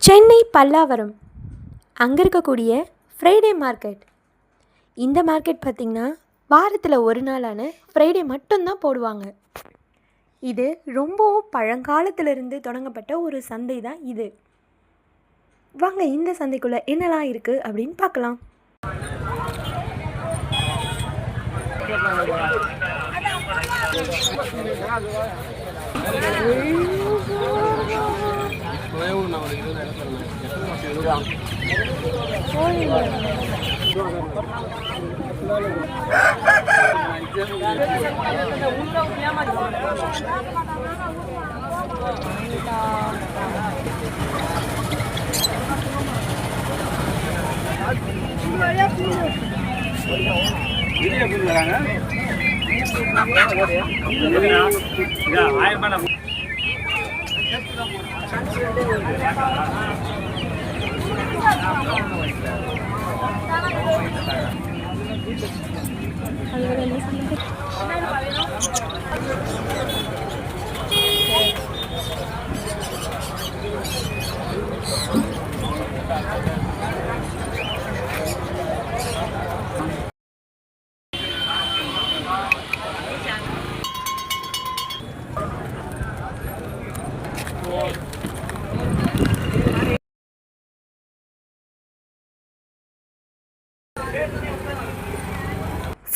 சென்னை பல்லாவரம் அங்கே இருக்கக்கூடிய Friday market. இந்த மார்க்கெட் பார்த்திங்கன்னா வாரத்தில் ஒரு நாளான ஃப்ரைடே மட்டும்தான் போடுவாங்க. இது ரொம்பவும் பழங்காலத்திலிருந்து தொடங்கப்பட்ட ஒரு சந்தை தான் இது. வாங்க இந்த சந்தைக்குள்ளே என்னெல்லாம் இருக்குது அப்படின்னு பார்க்கலாம்.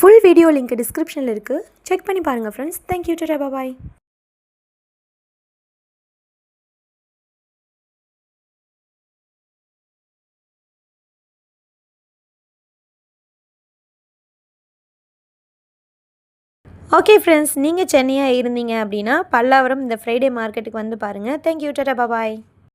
ஃபுல் வீடியோ லிங்க் டிஸ்கிரிப்ஷனில் இருக்குது, செக் பண்ணி பாருங்கள் ஃப்ரெண்ட்ஸ். தேங்க்யூ, டாடா, பாய். ஓகே ஃப்ரெண்ட்ஸ், நீங்கள் சென்னையாக இருந்தீங்க அப்படின்னா பல்லாவரம் இந்த ஃப்ரைடே மார்க்கெட்டுக்கு வந்து பாருங்கள். தேங்க்யூ, டாடா, பாய்.